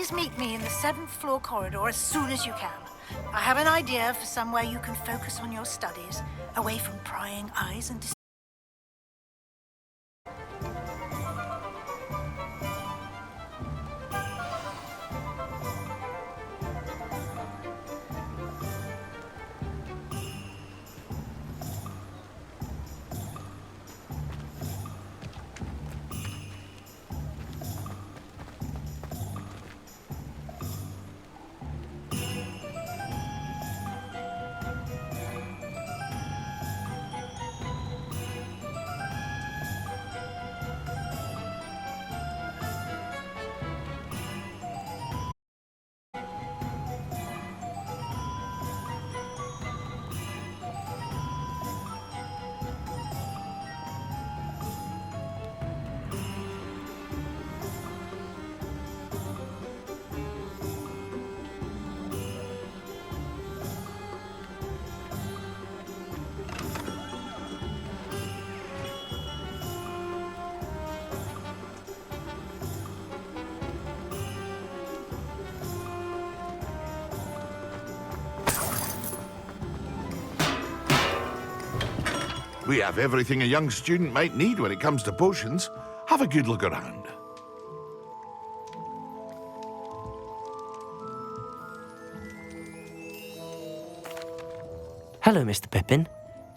Please meet me in the 7th floor corridor as soon as you can. I have an idea for somewhere you can focus on your studies, away from prying eyes and We have everything a young student might need when it comes to potions. Have a good look around. Hello, Mr. Pippin.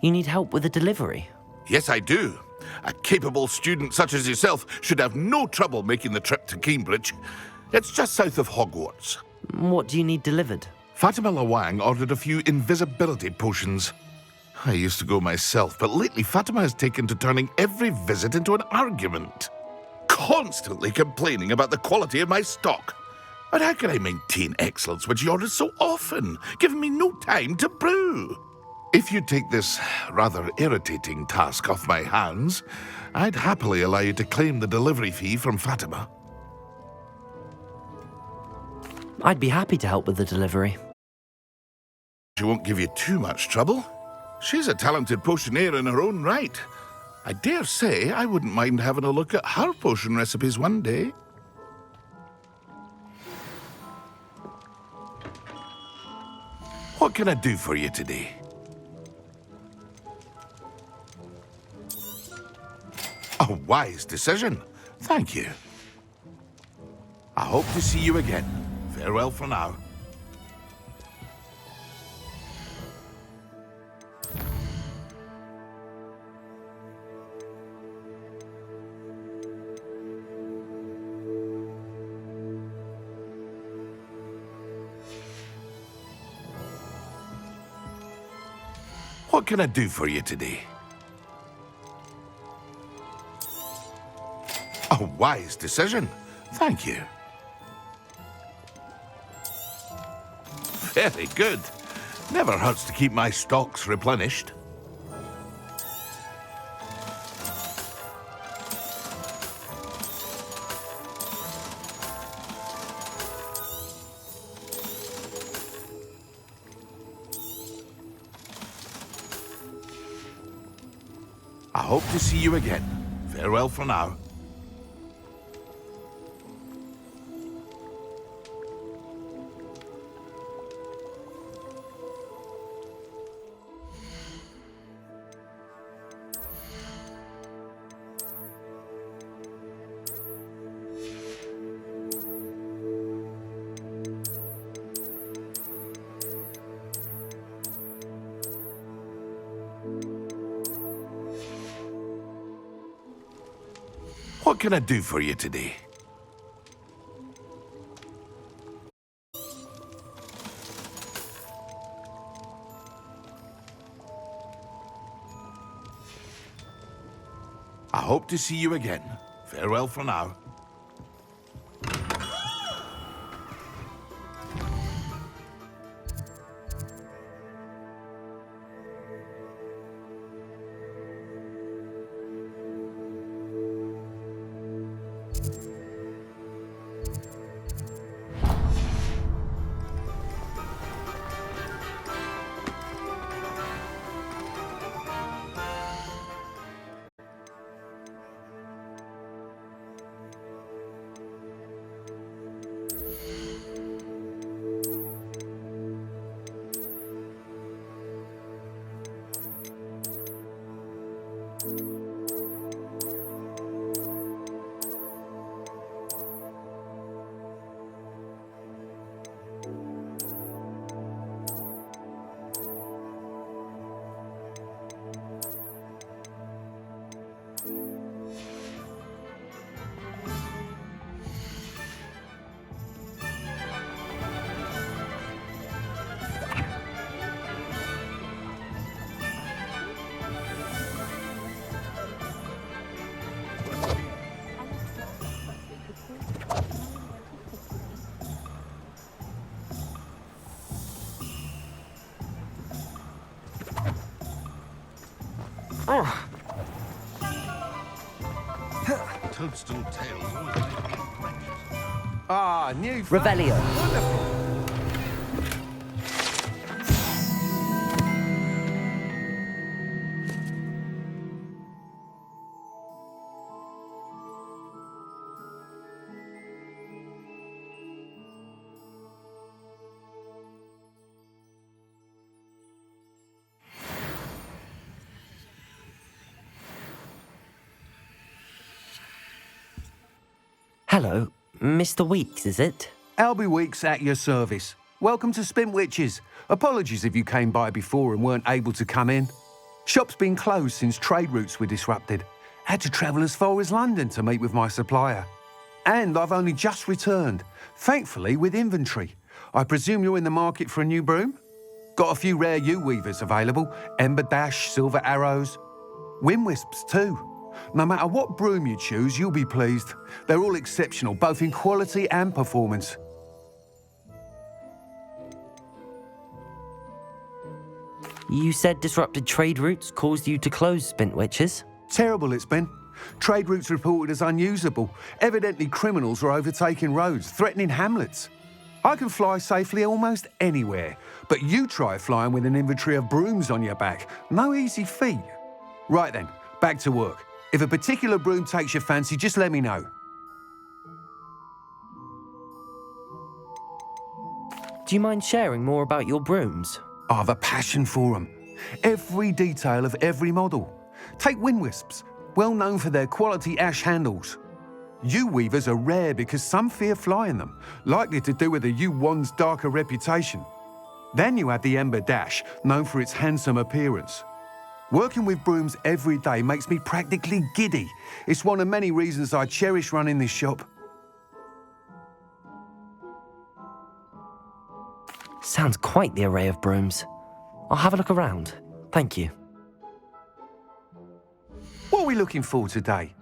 You need help with a delivery? Yes, I do. A capable student such as yourself should have no trouble making the trip to Cambridge. It's just south of Hogwarts. What do you need delivered? Fatima Lawang ordered a few invisibility potions. I used to go myself, but lately Fatima has taken to turning every visit into an argument. Constantly complaining about the quality of my stock. But how can I maintain excellence when she orders so often, giving me no time to brew? If you take this rather irritating task off my hands, I'd happily allow you to claim the delivery fee from Fatima. I'd be happy to help with the delivery. She won't give you too much trouble. She's a talented potioneer in her own right. I dare say I wouldn't mind having a look at her potion recipes one day. What can I do for you today? A wise decision. Thank you. I hope to see you again. Farewell for now. What can I do for you today? A wise decision. Thank you. Very good. Never hurts to keep my stocks replenished. I hope to see you again. Farewell for now. What can I do for you today? I hope to see you again. Farewell for now. Toadstool tails always make me anxious. Ah, new phone. Revelio. Wonderful. Hello, Mr. Weeks, is it? Albie Weeks at your service. Welcome to Spintwitches. Apologies if you came by before and weren't able to come in. Shop's been closed since trade routes were disrupted. Had to travel as far as London to meet with my supplier. And I've only just returned, thankfully with inventory. I presume you're in the market for a new broom? Got a few rare U-weavers available, Ember Dash, Silver Arrows, Wind Wisps too. No matter what broom you choose, you'll be pleased. They're all exceptional, both in quality and performance. You said disrupted trade routes caused you to close Spintwitches? Terrible it's been. Trade routes reported as unusable. Evidently criminals are overtaking roads, threatening hamlets. I can fly safely almost anywhere, but you try flying with an inventory of brooms on your back. No easy feat. Right then, back to work. If a particular broom takes your fancy, just let me know. Do you mind sharing more about your brooms? I have a passion for them. Every detail of every model. Take Wind Wisps, well known for their quality ash handles. U-weavers are rare because some fear flying them, likely to do with the U-wand's darker reputation. Then you have the Ember Dash, known for its handsome appearance. Working with brooms every day makes me practically giddy. It's one of many reasons I cherish running this shop. Sounds quite the array of brooms. I'll have a look around. Thank you. What are we looking for today?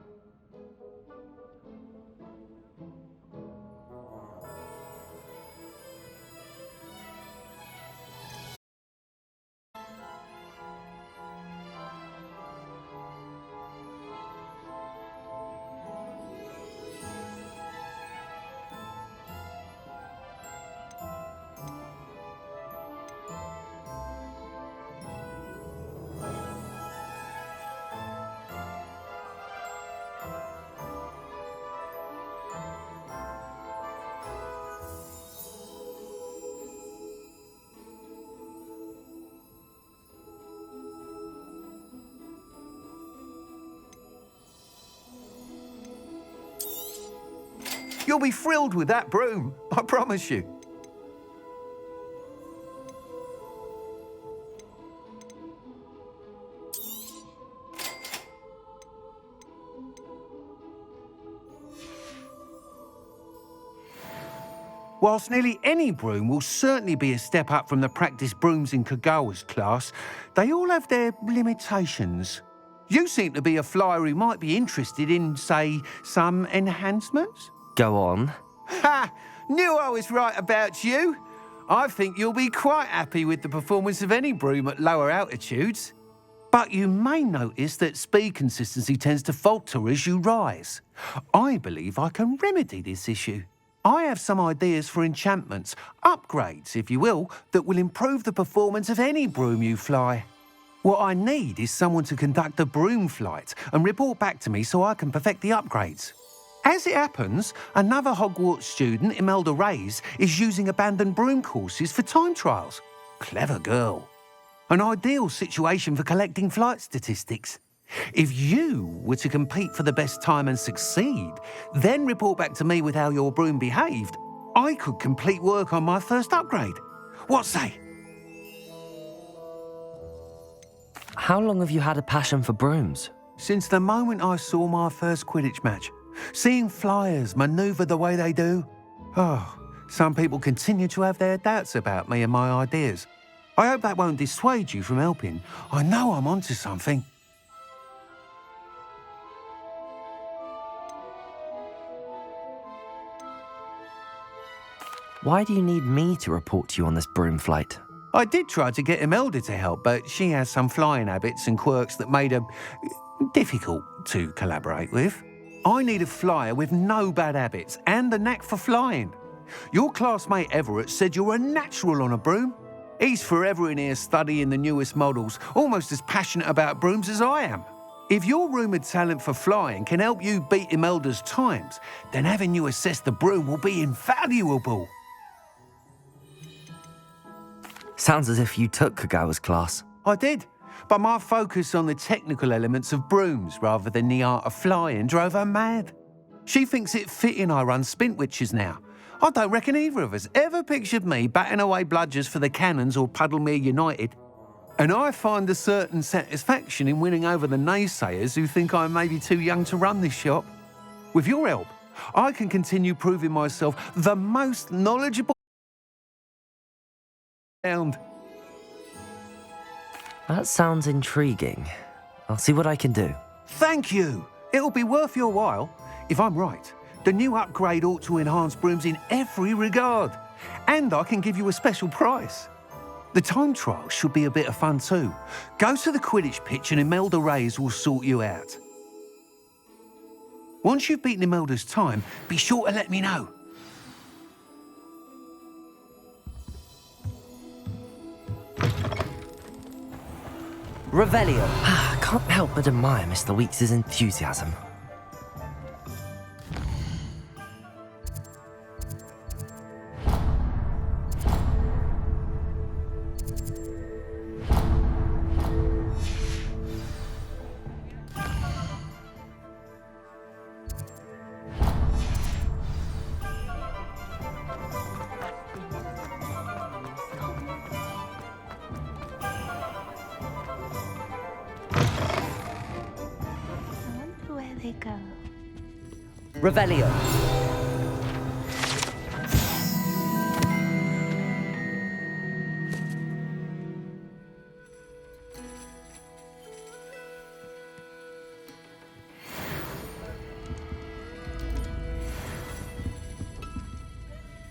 You'll be thrilled with that broom, I promise you. Whilst nearly any broom will certainly be a step up from the practice brooms in Kagawa's class, they all have their limitations. You seem to be a flyer who might be interested in, say, some enhancements? Go on. Ha! Knew I was right about you. I think you'll be quite happy with the performance of any broom at lower altitudes. But you may notice that speed consistency tends to falter as you rise. I believe I can remedy this issue. I have some ideas for enchantments, upgrades, if you will, that will improve the performance of any broom you fly. What I need is someone to conduct a broom flight and report back to me so I can perfect the upgrades. As it happens, another Hogwarts student, Imelda Reyes, is using abandoned broom courses for time trials. Clever girl. An ideal situation for collecting flight statistics. If you were to compete for the best time and succeed, then report back to me with how your broom behaved, I could complete work on my first upgrade. What say? How long have you had a passion for brooms? Since the moment I saw my first Quidditch match, seeing flyers manoeuvre the way they do. Oh, some people continue to have their doubts about me and my ideas. I hope that won't dissuade you from helping. I know I'm onto something. Why do you need me to report to you on this broom flight? I did try to get Imelda to help, but she has some flying habits and quirks that made her difficult to collaborate with. I need a flyer with no bad habits and the knack for flying. Your classmate Everett said you're a natural on a broom. He's forever in here studying the newest models, almost as passionate about brooms as I am. If your rumoured talent for flying can help you beat Imelda's times, then having you assess the broom will be invaluable. Sounds as if you took Kagawa's class. I did, but my focus on the technical elements of brooms rather than the art of flying drove her mad. She thinks it fitting I run Spintwitches now. I don't reckon either of us ever pictured me batting away bludgers for the Cannons or Puddlemere United. And I find a certain satisfaction in winning over the naysayers who think I may be too young to run this shop. With your help, I can continue proving myself the most knowledgeable around. That sounds intriguing. I'll see what I can do. Thank you. It'll be worth your while. If I'm right, the new upgrade ought to enhance brooms in every regard. And I can give you a special price. The time trial should be a bit of fun too. Go to the Quidditch pitch and Imelda Reyes will sort you out. Once you've beaten Imelda's time, be sure to let me know. Revelio. I can't help but admire Mr. Weeks' enthusiasm. Where they go. Revelio.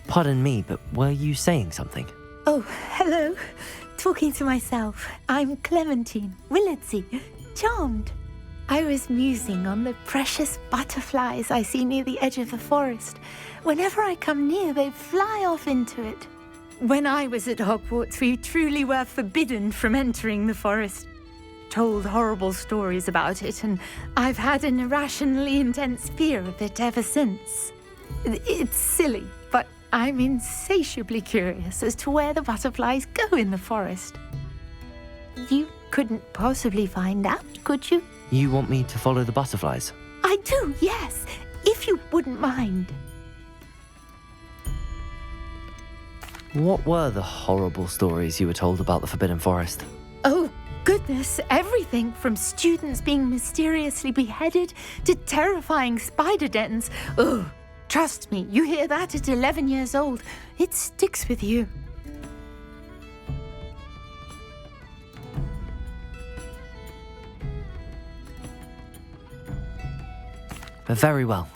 Pardon me, but were you saying something? Oh, hello. Talking to myself. I'm Clementine Willardsey. Charmed. I was musing on the precious butterflies I see near the edge of the forest. Whenever I come near, they fly off into it. When I was at Hogwarts, we truly were forbidden from entering the forest. Told horrible stories about it, and I've had an irrationally intense fear of it ever since. It's silly, but I'm insatiably curious as to where the butterflies go in the forest. You couldn't possibly find out, could you? You want me to follow the butterflies? I do, yes, if you wouldn't mind. What were the horrible stories you were told about the Forbidden Forest? Oh, goodness, everything from students being mysteriously beheaded to terrifying spider dens. Oh, trust me, you hear that at 11 years old, it sticks with you. Very well.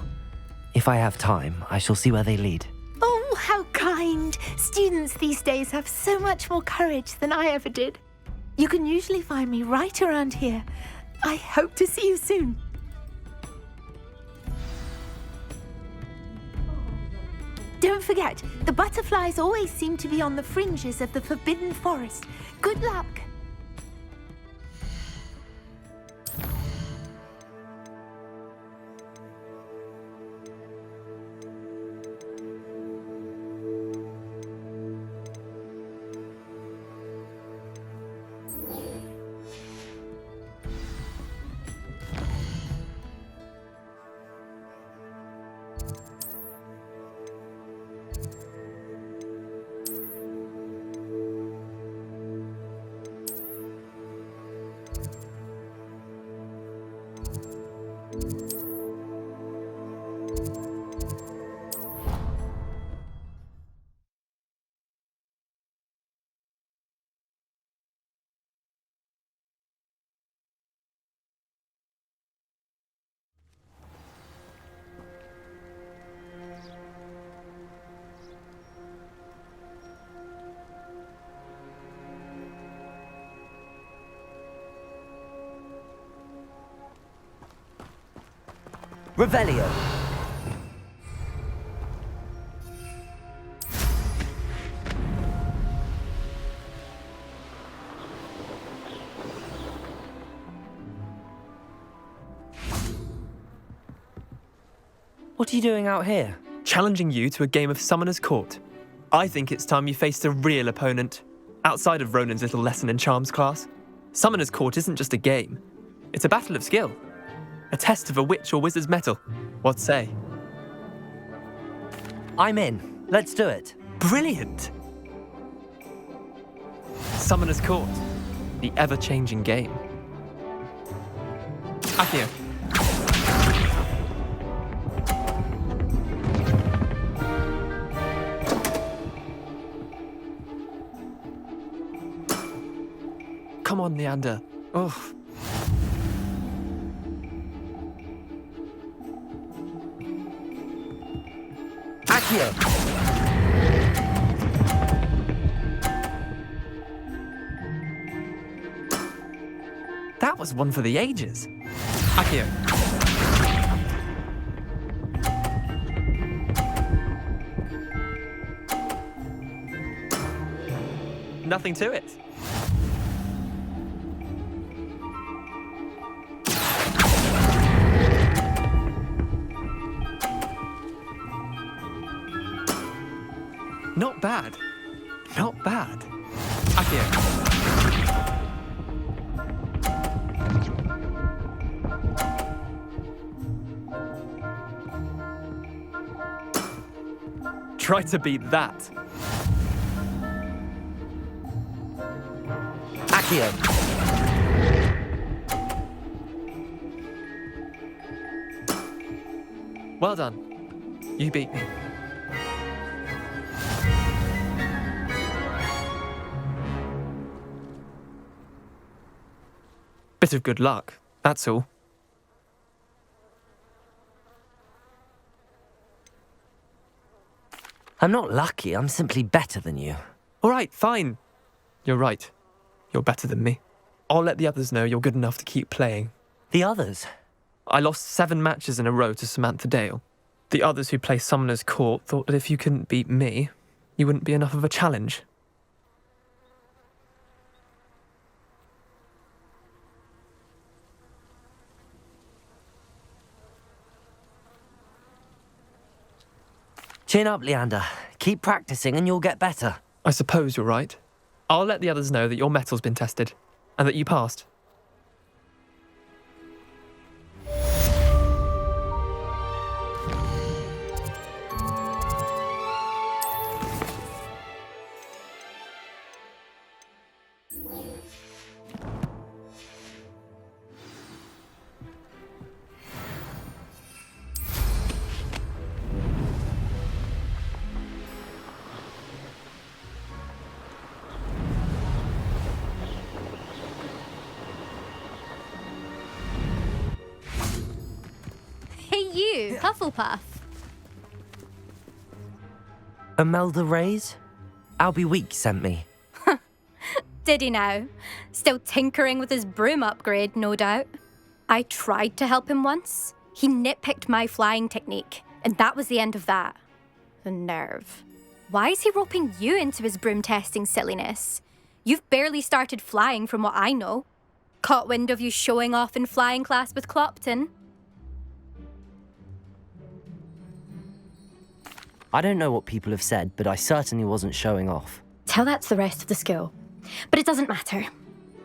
If I have time, I shall see where they lead. Oh, how kind! Students these days have so much more courage than I ever did. You can usually find me right around here. I hope to see you soon. Don't forget, the butterflies always seem to be on the fringes of the Forbidden Forest. Good luck! Revelio. What are you doing out here? Challenging you to a game of Summoner's Court. I think it's time you faced a real opponent, outside of Ronan's little lesson in charms class. Summoner's Court isn't just a game. It's a battle of skill. A test of a witch or wizard's mettle. What say? I'm in. Let's do it. Brilliant! Summoner's Court. The ever-changing game. Accio. Come on, Leander. Oh. Accio. That was one for the ages. Accio. Nothing to it. Not bad. Not bad. Accio. Try to beat that. Accio. Well done. You beat me. Bit of good luck, that's all. I'm not lucky, I'm simply better than you. All right, fine. You're right. You're better than me. I'll let the others know you're good enough to keep playing. The others? I lost 7 matches in a row to Samantha Dale. The others who play Summoner's Court thought that if you couldn't beat me, you wouldn't be enough of a challenge. Chin up, Leander. Keep practicing and you'll get better. I suppose you're right. I'll let the others know that your metal's been tested, and that you passed. Hufflepuff. Imelda Reyes? Albie Week sent me. Did he now? Still tinkering with his broom upgrade, no doubt. I tried to help him once. He nitpicked my flying technique, and that was the end of that. The nerve. Why is he roping you into his broom testing silliness? You've barely started flying from what I know. Caught wind of you showing off in flying class with Clopton. I don't know what people have said, but I certainly wasn't showing off. Tell that to the rest of the school. But it doesn't matter.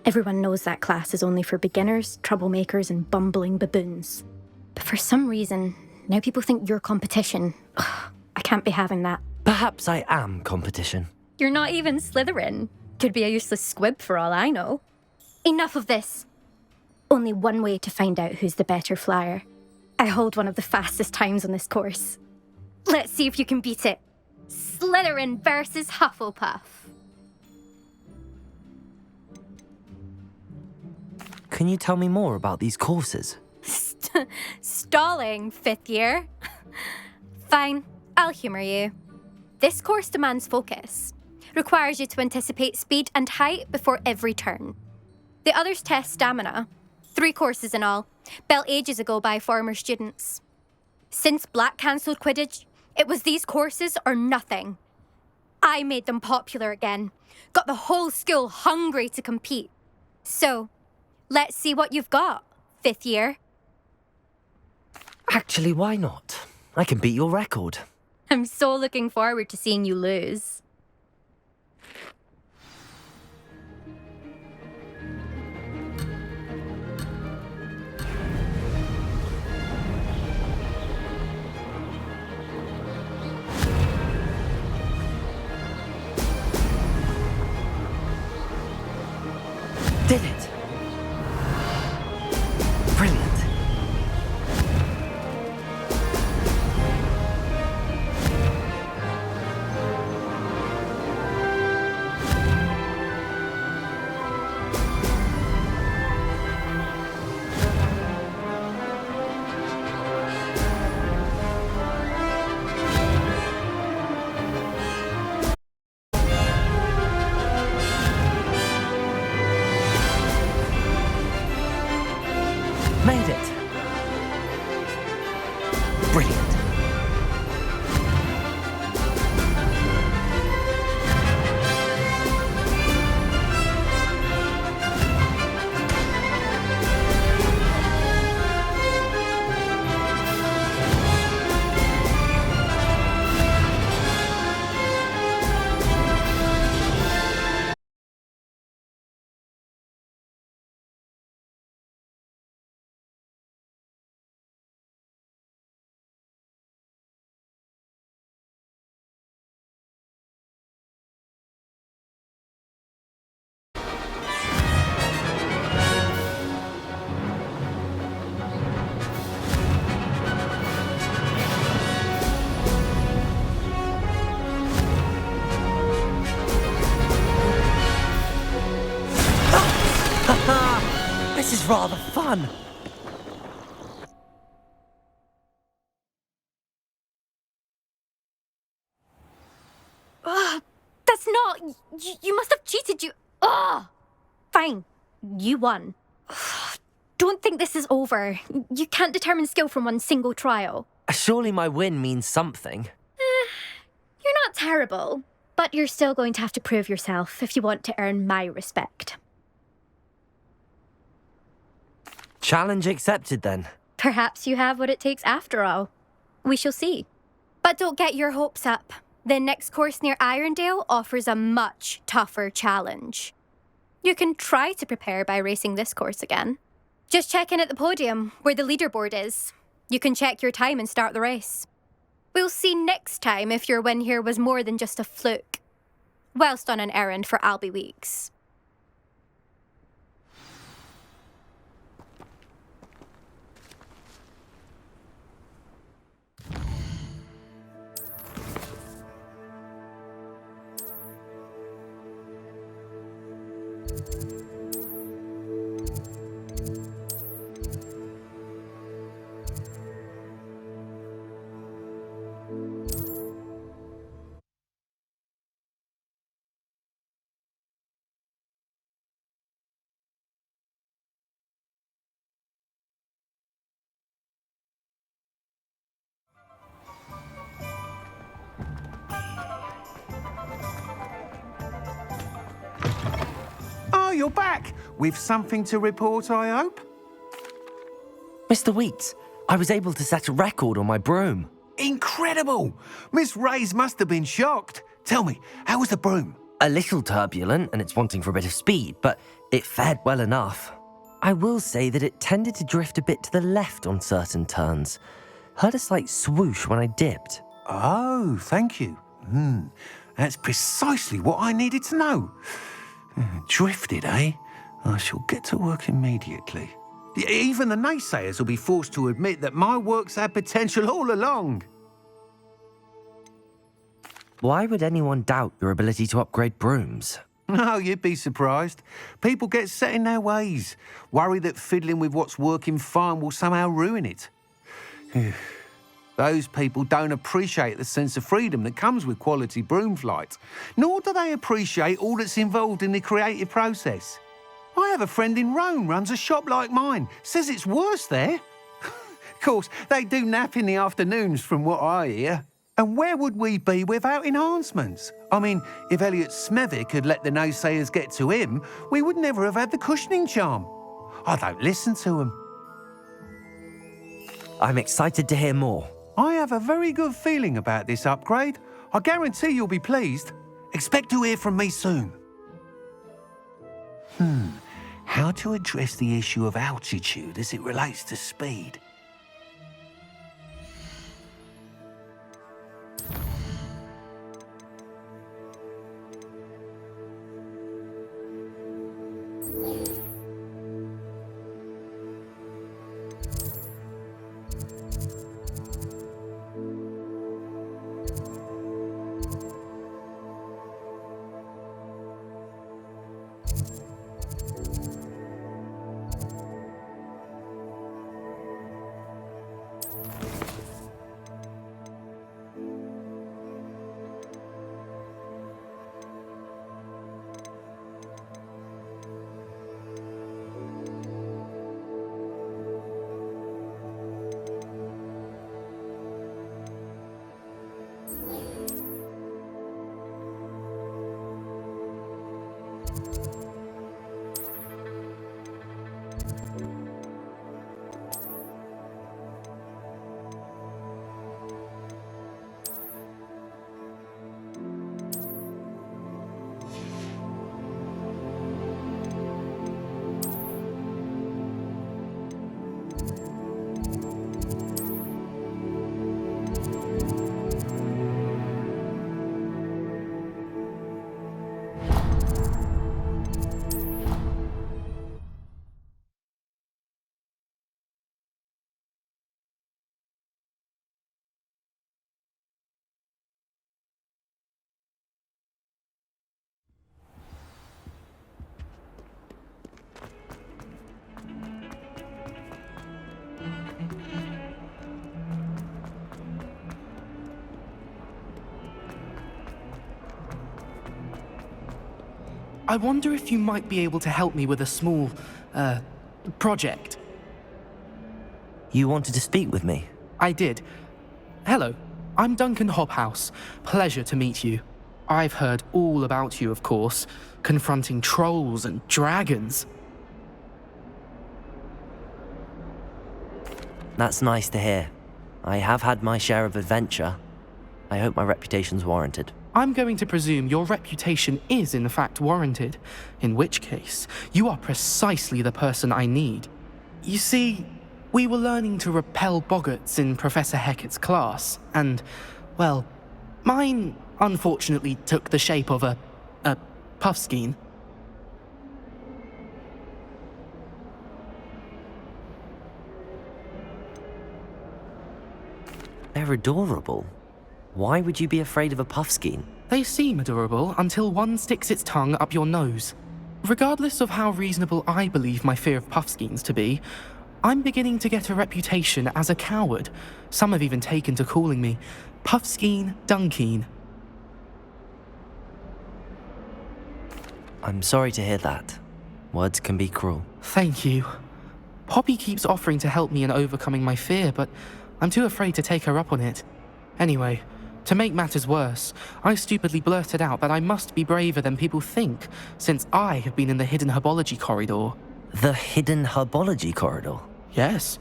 Everyone knows that class is only for beginners, troublemakers, and bumbling baboons. But for some reason, now people think you're competition. Ugh, I can't be having that. Perhaps I am competition. You're not even Slytherin. Could be a useless squib for all I know. Enough of this. Only one way to find out who's the better flyer. I hold one of the fastest times on this course. Let's see if you can beat it. Slytherin versus Hufflepuff. Can you tell me more about these courses? Stalling, 5th year. Fine, I'll humour you. This course demands focus. Requires you to anticipate speed and height before every turn. The others test stamina. 3 courses in all, built ages ago by former students. Since Black cancelled Quidditch, it was these courses or nothing. I made them popular again, got the whole school hungry to compete. So, let's see what you've got, 5th year. Actually, why not? I can beat your record. I'm so looking forward to seeing you lose. Did it! Brilliant. Made it. Brilliant. This is rather fun. That's not... You must have cheated, you... Ugh! Fine. You won. Don't think this is over. You can't determine skill from one single trial. Surely my win means something. You're not terrible, but you're still going to have to prove yourself if you want to earn my respect. Challenge accepted then. Perhaps you have what it takes after all. We shall see. But don't get your hopes up. The next course near Irondale offers a much tougher challenge. You can try to prepare by racing this course again. Just check in at the podium, where the leaderboard is. You can check your time and start the race. We'll see next time if your win here was more than just a fluke. Whilst on an errand for Albie Weeks. Oh, you're back. With something to report, I hope? Mr. Weeks, I was able to set a record on my broom. Incredible! Miss Reyes must have been shocked. Tell me, how was the broom? A little turbulent and it's wanting for a bit of speed, but it fared well enough. I will say that it tended to drift a bit to the left on certain turns. Heard a slight swoosh when I dipped. Oh, thank you. That's precisely what I needed to know. Drifted, eh? I shall get to work immediately. Even the naysayers will be forced to admit that my work's had potential all along. Why would anyone doubt your ability to upgrade brooms? No, you'd be surprised. People get set in their ways, worry that fiddling with what's working fine will somehow ruin it. Those people don't appreciate the sense of freedom that comes with quality broom flight, nor do they appreciate all that's involved in the creative process. I have a friend in Rome runs a shop like mine, says it's worse there. course, they do nap in the afternoons from what I hear. And where would we be without enhancements? I mean, if Elliot Smethwick had let the naysayers get to him, we would never have had the cushioning charm. I don't listen to them. I'm excited to hear more. I have a very good feeling about this upgrade. I guarantee you'll be pleased. Expect to hear from me soon. How to address the issue of altitude as it relates to speed? I wonder if you might be able to help me with a small, project. You wanted to speak with me? I did. Hello, I'm Duncan Hobhouse. Pleasure to meet you. I've heard all about you, of course, confronting trolls and dragons. That's nice to hear. I have had my share of adventure. I hope my reputation's warranted. I'm going to presume your reputation is in fact warranted, in which case, you are precisely the person I need. You see, we were learning to repel boggarts in Professor Hecat's class, and, well, mine unfortunately took the shape of a puffskein. They're adorable. Why would you be afraid of a puffskein? They seem adorable until one sticks its tongue up your nose. Regardless of how reasonable I believe my fear of puffskeins to be, I'm beginning to get a reputation as a coward. Some have even taken to calling me Puffskein Dunkeen. I'm sorry to hear that. Words can be cruel. Thank you. Poppy keeps offering to help me in overcoming my fear, but I'm too afraid to take her up on it. Anyway, to make matters worse, I stupidly blurted out that I must be braver than people think, since I have been in the hidden herbology corridor. The hidden herbology corridor? Yes.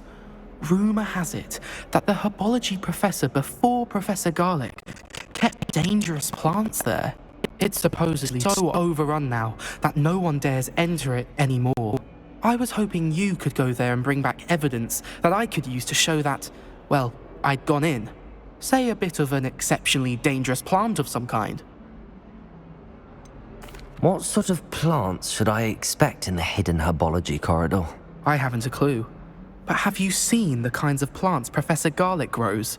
Rumour has it that the herbology professor before Professor Garlic kept dangerous plants there. It's supposedly so overrun now that no one dares enter it anymore. I was hoping you could go there and bring back evidence that I could use to show that, well, I'd gone in. Say a bit of an exceptionally dangerous plant of some kind. What sort of plants should I expect in the hidden herbology corridor? I haven't a clue. But have you seen the kinds of plants Professor Garlic grows?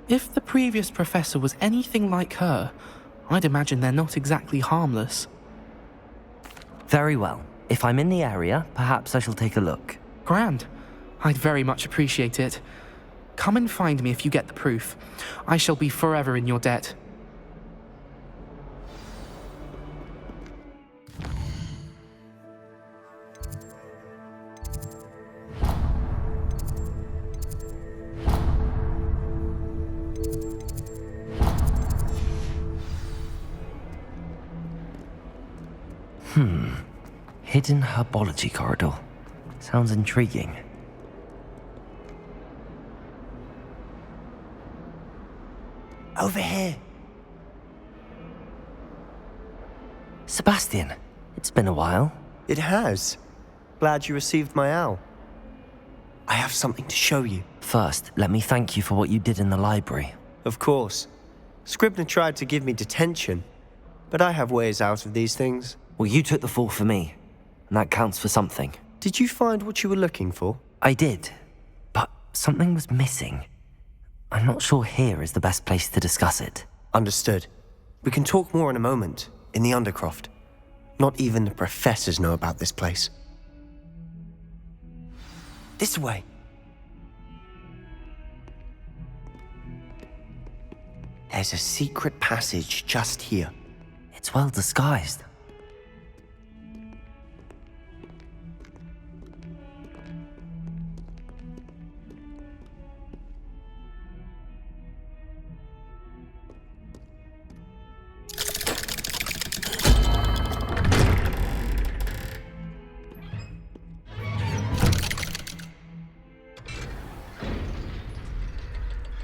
If the previous professor was anything like her, I'd imagine they're not exactly harmless. Very well. If I'm in the area, perhaps I shall take a look. Grand. I'd very much appreciate it. Come and find me if you get the proof. I shall be forever in your debt. Hidden herbology corridor. Sounds intriguing. Over here. Sebastian, it's been a while. It has. Glad you received my owl. I have something to show you. First, let me thank you for what you did in the library. Of course. Scribner tried to give me detention, but I have ways out of these things. Well, you took the fall for me, and that counts for something. Did you find what you were looking for? I did, but something was missing. I'm not sure here is the best place to discuss it. Understood. We can talk more in a moment, in the Undercroft. Not even the professors know about this place. This way. There's a secret passage just here. It's well disguised.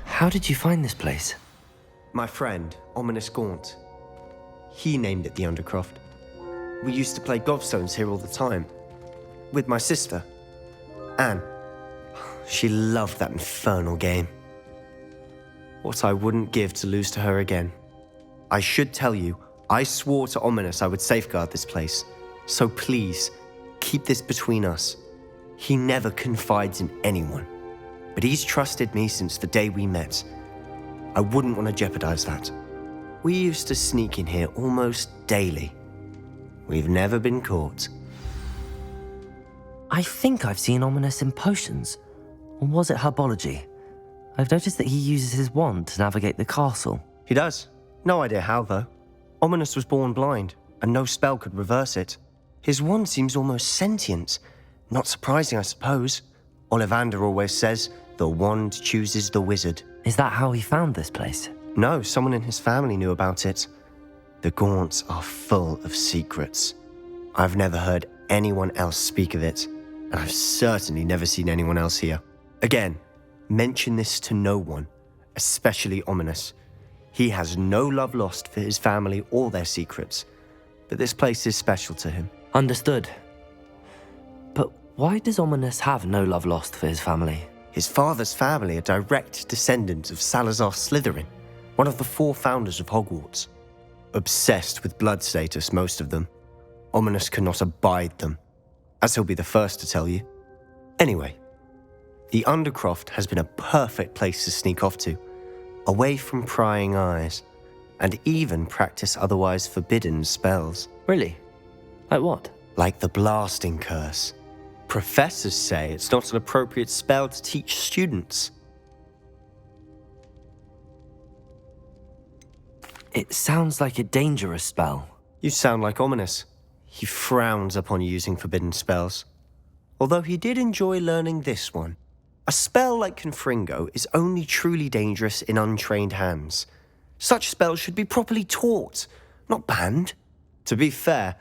How did you find this place? My friend, Ominous Gaunt. He named it the Undercroft. We used to play gobstones here all the time. With my sister, Anne. She loved that infernal game. What I wouldn't give to lose to her again. I should tell you, I swore to Ominous I would safeguard this place. So please, keep this between us. He never confides in anyone. But he's trusted me since the day we met. I wouldn't want to jeopardize that. We used to sneak in here almost daily. We've never been caught. I think I've seen Ominous in potions. Or was it herbology? I've noticed that he uses his wand to navigate the castle. He does. No idea how, though. Ominous was born blind, and no spell could reverse it. His wand seems almost sentient. Not surprising, I suppose. Ollivander always says, the wand chooses the wizard. Is that how he found this place? No, someone in his family knew about it. The Gaunts are full of secrets. I've never heard anyone else speak of it, and I've certainly never seen anyone else here. Again, mention this to no one, especially Ominous. He has no love lost for his family or their secrets, but this place is special to him. Understood. But why does Ominous have no love lost for his family? His father's family are direct descendants of Salazar Slytherin, one of the 4 founders of Hogwarts. Obsessed with blood status, most of them. Ominous cannot abide them, as he'll be the first to tell you. Anyway, the Undercroft has been a perfect place to sneak off to, away from prying eyes, and even practice otherwise forbidden spells. Really? Like what? Like the blasting curse. Professors say it's not an appropriate spell to teach students. It sounds like a dangerous spell. You sound like Ominous. He frowns upon using forbidden spells. Although he did enjoy learning this one. A spell like Confringo is only truly dangerous in untrained hands. Such spells should be properly taught, not banned. To be fair,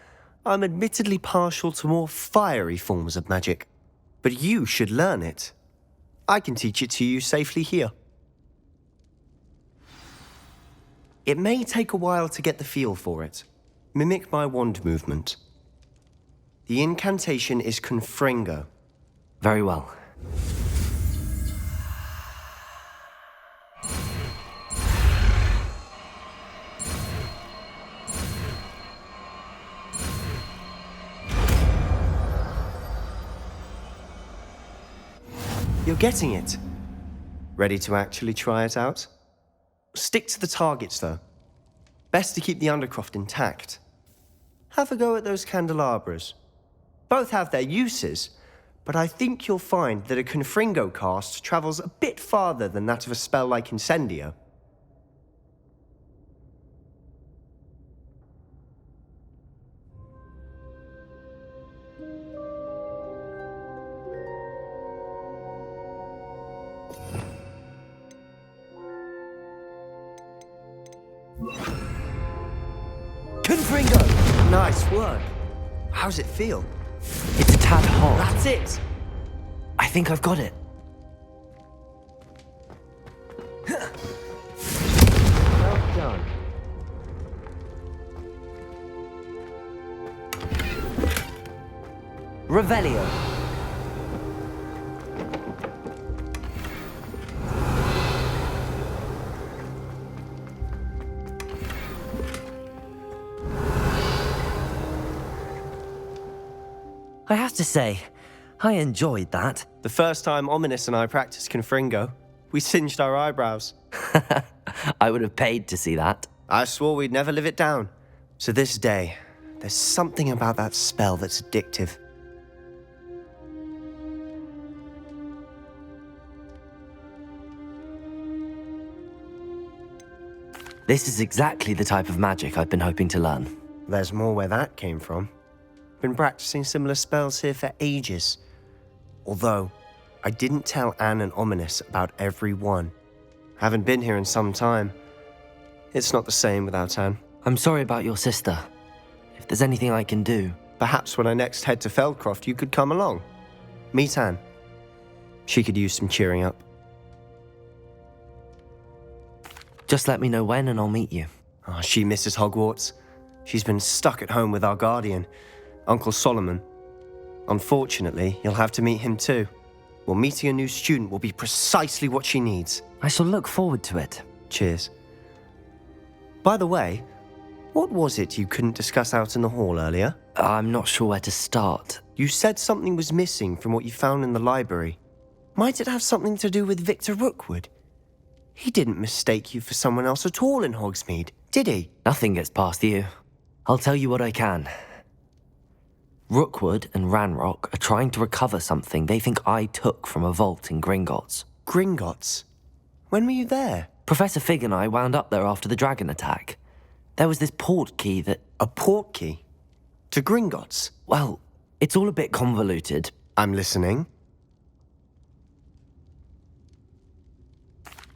I'm admittedly partial to more fiery forms of magic. But you should learn it. I can teach it to you safely here. It may take a while to get the feel for it. Mimic my wand movement. The incantation is Confringo. Very well. You're getting it. Ready to actually try it out? Stick to the targets, though. Best to keep the Undercroft intact. Have a go at those candelabras. Both have their uses, but I think you'll find that a Confringo cast travels a bit farther than that of a spell like Incendio. Confringo! Nice work. How's it feel? It's a tad hot. That's it! I think I've got it. Well done. Revelio. I have to say, I enjoyed that. The first time Ominous and I practiced Confringo, we singed our eyebrows. I would have paid to see that. I swore we'd never live it down. So this day, there's something about that spell that's addictive. This is exactly the type of magic I've been hoping to learn. There's more where that came from. Been practicing similar spells here for ages. Although, I didn't tell Anne and Ominous about every one. Haven't been here in some time. It's not the same without Anne. I'm sorry about your sister. If there's anything I can do... Perhaps when I next head to Feldcroft, you could come along. Meet Anne. She could use some cheering up. Just let me know when and I'll meet you. Oh, she misses Hogwarts. She's been stuck at home with our guardian, Uncle Solomon. Unfortunately, you'll have to meet him too. Well, meeting a new student will be precisely what she needs. I shall look forward to it. Cheers. By the way, what was it you couldn't discuss out in the hall earlier? I'm not sure where to start. You said something was missing from what you found in the library. Might it have something to do with Victor Rookwood? He didn't mistake you for someone else at all in Hogsmeade, did he? Nothing gets past you. I'll tell you what I can. Rookwood and Ranrock are trying to recover something they think I took from a vault in Gringotts. Gringotts? When were you there? Professor Fig and I wound up there after the dragon attack. There was this port key that... A port key? To Gringotts? Well, it's all a bit convoluted. I'm listening.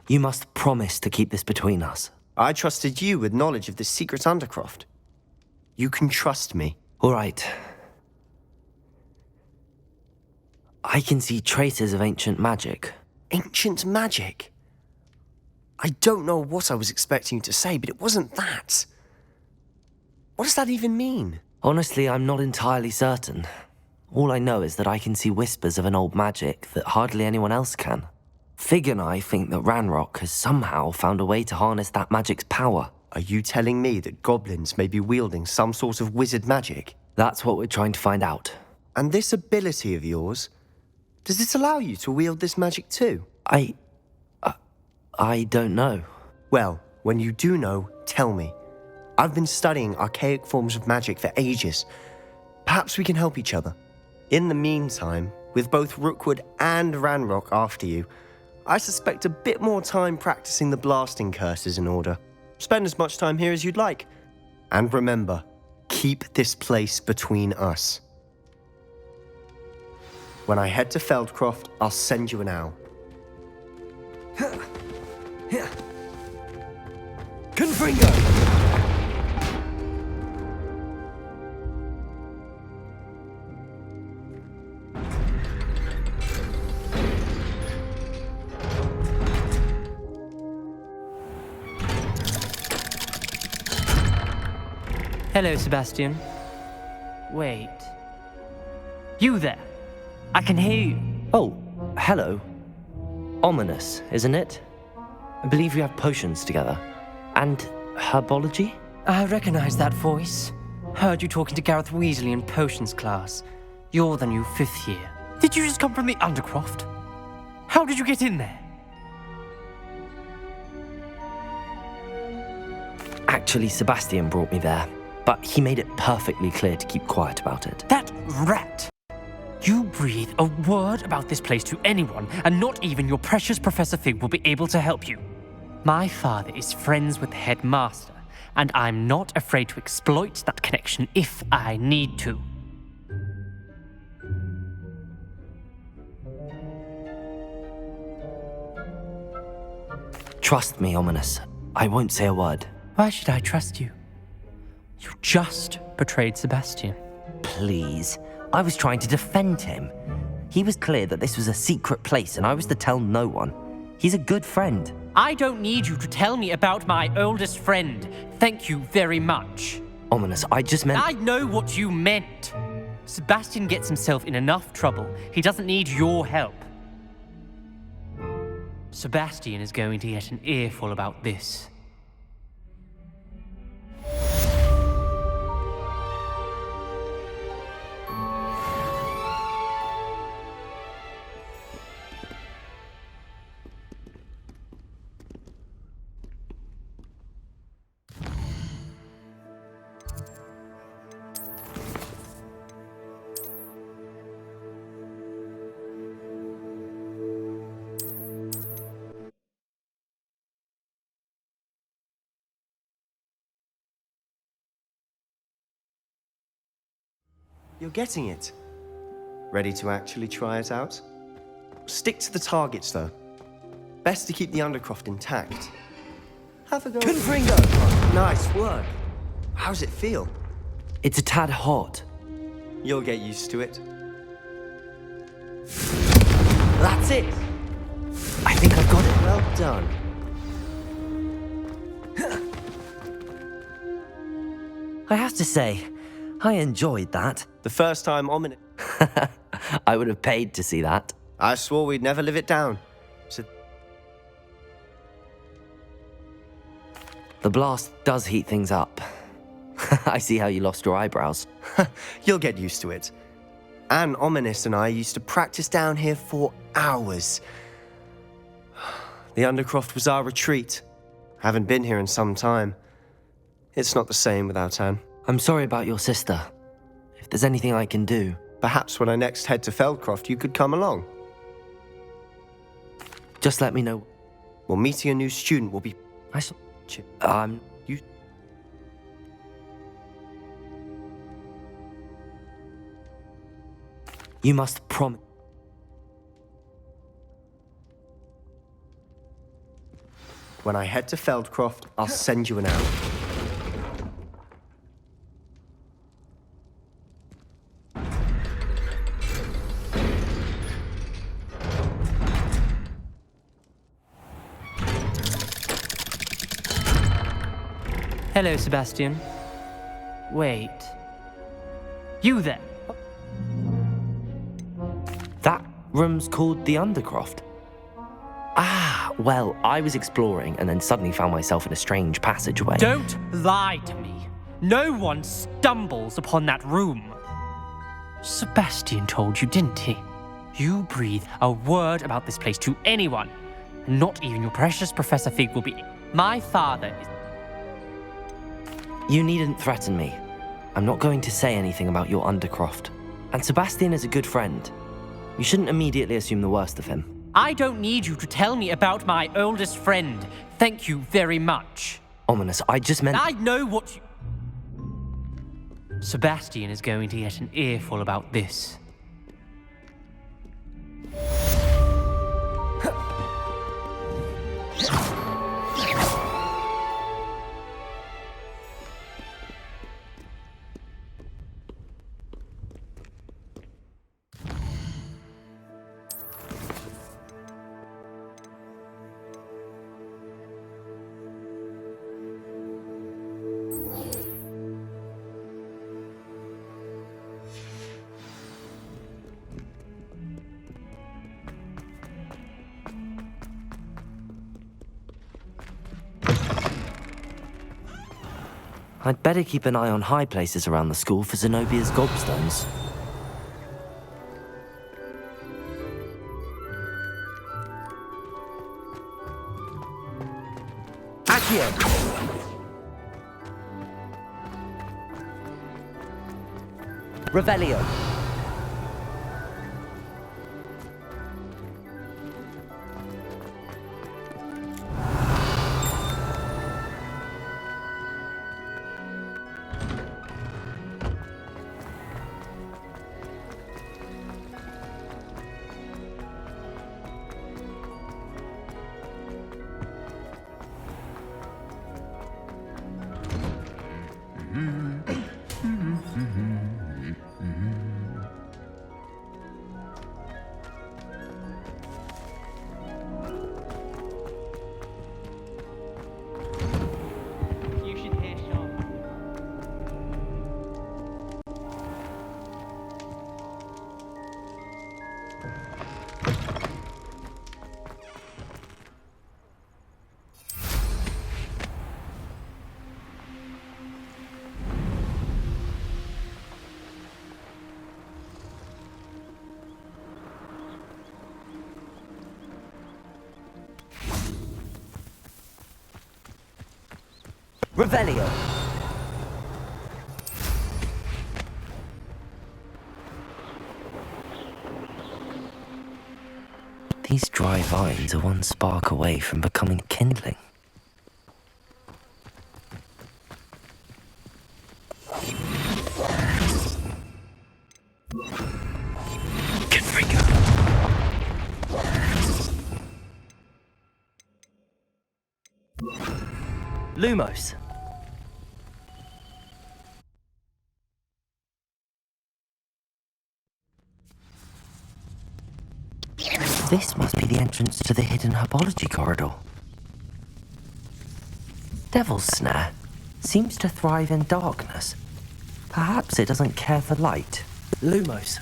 You must promise to keep this between us. I trusted you with knowledge of this secret Undercroft. You can trust me. All right. I can see traces of ancient magic. Ancient magic? I don't know what I was expecting you to say, but it wasn't that. What does that even mean? Honestly, I'm not entirely certain. All I know is that I can see whispers of an old magic that hardly anyone else can. Fig and I think that Ranrock has somehow found a way to harness that magic's power. Are you telling me that goblins may be wielding some sort of wizard magic? That's what we're trying to find out. And this ability of yours, does it allow you to wield this magic too? I don't know. Well, when you do know, tell me. I've been studying archaic forms of magic for ages. Perhaps we can help each other. In the meantime, with both Rookwood and Ranrock after you, I suspect a bit more time practicing the blasting curse is in order. Spend as much time here as you'd like. And remember, keep this place between us. When I head to Feldcroft, I'll send you an owl. Confringo! Hello, Sebastian. Wait. You there? I can hear you. Oh, hello. Ominous, isn't it? I believe we have potions together. And herbology? I recognize that voice. Heard you talking to Gareth Weasley in potions class. You're the new 5th year. Did you just come from the Undercroft? How did you get in there? Actually, Sebastian brought me there, but he made it perfectly clear to keep quiet about it. That rat! You breathe a word about this place to anyone, and not even your precious Professor Fig will be able to help you. My father is friends with the headmaster, and I'm not afraid to exploit that connection if I need to. Trust me, Ominous. I won't say a word. Why should I trust you? You just betrayed Sebastian. please. I was trying to defend him. He was clear that this was a secret place and I was to tell no one. He's a good friend. I don't need you to tell me about my oldest friend. Thank you very much. Ominous, I just meant... I know what you meant. Sebastian gets himself in enough trouble. He doesn't need your help. Sebastian is going to get an earful about this. You're getting it. Ready to actually try it out? Stick to the targets, though. Best to keep the Undercroft intact. Have a go. Confringo! Nice work. How's it feel? It's a tad hot. You'll get used to it. That's it. I think I've got it. Well done. I have to say, I enjoyed that. The first time ominous. I would have paid to see that. I swore we'd never live it down. So The blast does heat things up. I see how you lost your eyebrows. you'll get used to it. Anne, Ominous, and I used to practice down here for hours. The Undercroft was our retreat. Haven't been here in some time. It's not the same without Anne. I'm sorry about your sister. If there's anything I can do... Perhaps when I next head to Feldcroft, you could come along. Just let me know. Well, meeting a new student will be... You... You must promise... When I head to Feldcroft, I'll send you an arrow. Hello, Sebastian. Wait. You there? That room's called the Undercroft. Ah, well, I was exploring and then suddenly found myself in a strange passageway. Don't lie to me. No one stumbles upon that room. Sebastian told you, didn't he? You breathe a word about this place to anyone, and not even your precious Professor Fig will be... My father is... You needn't threaten me. I'm not going to say anything about your Undercroft. And Sebastian is a good friend. You shouldn't immediately assume the worst of him. I don't need you to tell me about my oldest friend. Thank you very much. Ominous, I just meant... I know what you... Sebastian is going to get an earful about this. I'd better keep an eye on high places around the school for Zenobia's gobstones. Accio! Revelio! Revelio. These dry vines are one spark away from becoming kindling. Lumos. This must be the entrance to the hidden herbology corridor. Devil's Snare seems to thrive in darkness. Perhaps it doesn't care for light. Lumos.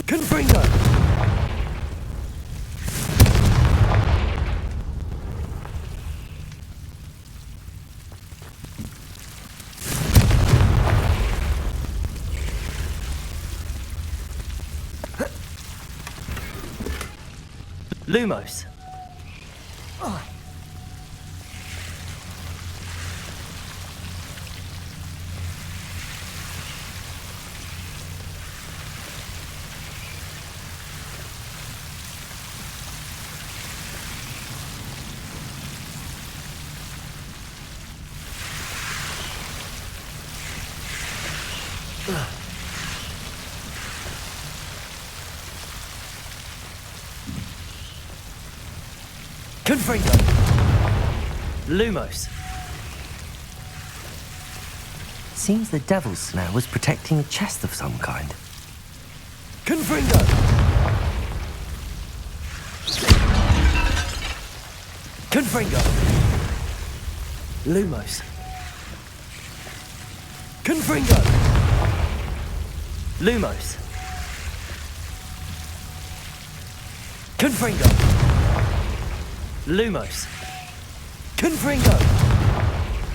Confringo! Lumos. Confringo. Lumos. Seems the Devil's Snare was protecting a chest of some kind. Confringo. Confringo. Lumos. Confringo. Lumos. Confringo. Lumos. Confringo.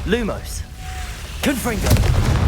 Lumos. Confringo.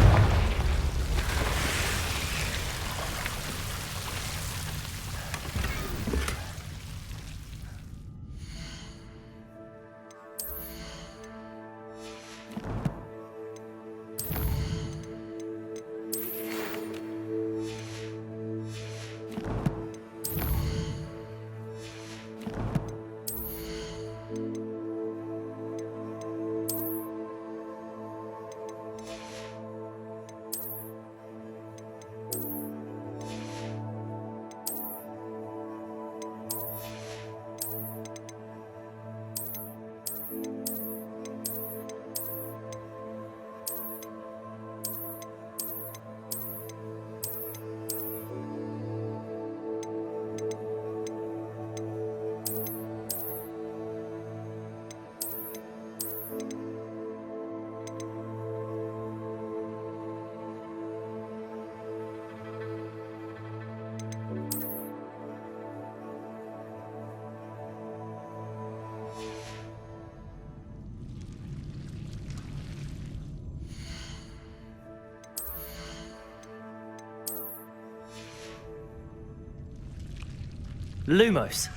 Lumos.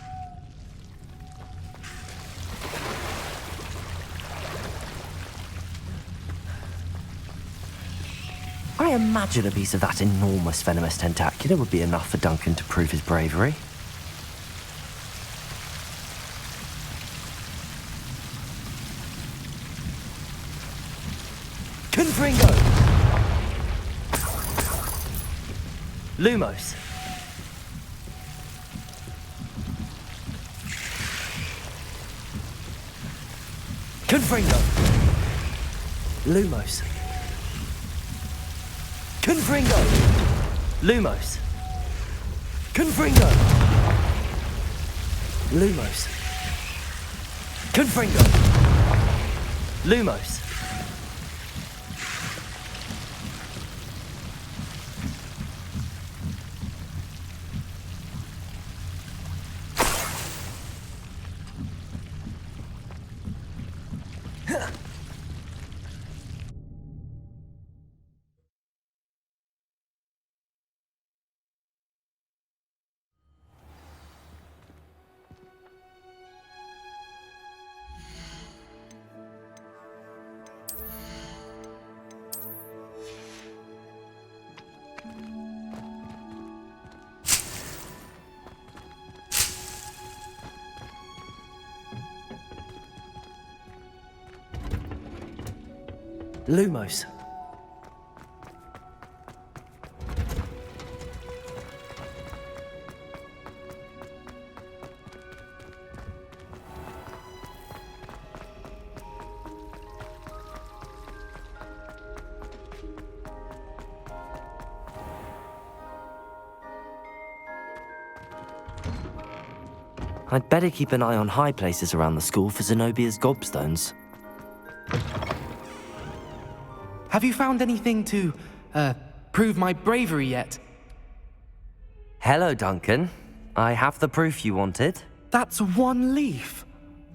I imagine a piece of that enormous venomous tentacular would be enough for Duncan to prove his bravery. Confringo! Lumos. Confringo. Lumos. Confringo. Lumos. Confringo. Lumos. Confringo. Lumos. Lumos. I'd better keep an eye on high places around the school for Zenobia's gobstones. Have you found anything to, prove my bravery yet? Hello, Duncan. I have the proof you wanted. That's one leaf.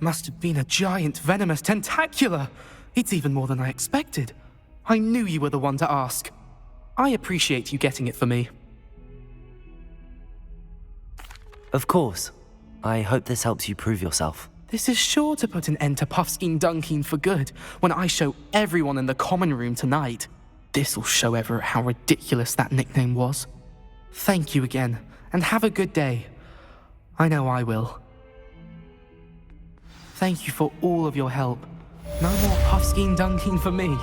Must have been a giant venomous tentacula. It's even more than I expected. I knew you were the one to ask. I appreciate you getting it for me. Of course. I hope this helps you prove yourself. This is sure to put an end to Puffskein Dunkeen for good when I show everyone in the common room tonight. This'll show Everett how ridiculous that nickname was. Thank you again, and have a good day. I know I will. Thank you for all of your help. No more Puffskein Dunkeen for me.